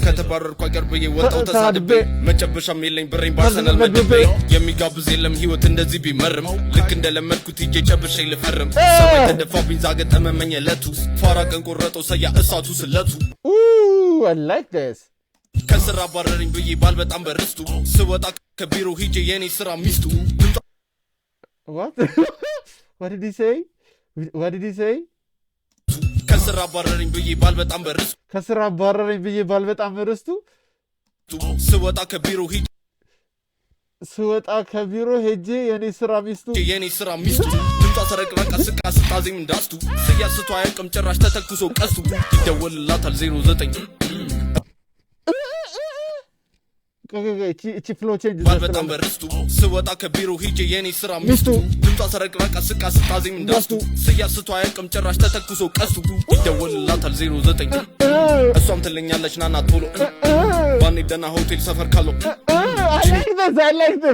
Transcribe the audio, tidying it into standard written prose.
ከተባረርኩ አቀርብዬ ወጣው ተሳድቤ መጨበሻም የለኝ ብሬን ባርሰናል መድቤ የሚጋብዝ የለም ህይወት እንደዚህ ቢመርም ልክ እንደለመድኩት ሂጄ ጨብሼ ልፈርም ሰማይ ተደፋብኝ ዛገጠ መመኝ ለቱ ፋራ ቀን ቆረጠው ሰያ እሳቱ ስለቱ I like this ከስራ ባረረኝ ብዬ ባል በጣም በርስቱ ስወጣ ከቢሮ ሂጄ የኔ ስራ ሚስቱ What? What did he say? What did he say? ከስራ ባረረኝ ብዬ ባል በጣም በርስቱ ከስራ ባረረኝ ብዬ ባል በጣም በርስቱ ስወጣ ከቢሮ ሄጄ የኔ ስራ ሚስቱ ድምጧ ተረቅረቃ ስቃ ስታዜም እንዳስቱ ስያስቱ አያውቅም ጭራሽ ተተኩሶ ቀስቱ ይደወልላታል 09 እቺ ፍሎ ቼንጅ ባል በጣም በርስቱ ስወጣ ከቢሮ ሂጄ የኔ ስራ ሚስቱ ድምጧ ተረቅረቃ ስቃ ስታዜም እንዳስቱ ስያስቱ አያውቅም ጭራሽ ተተኩሶ ቀስቱ ይደወልላታል 09 እሷም ትለኛለች ናና ቶሎ ባኔ ደና ሆቴል ሰፈር ካለው I like this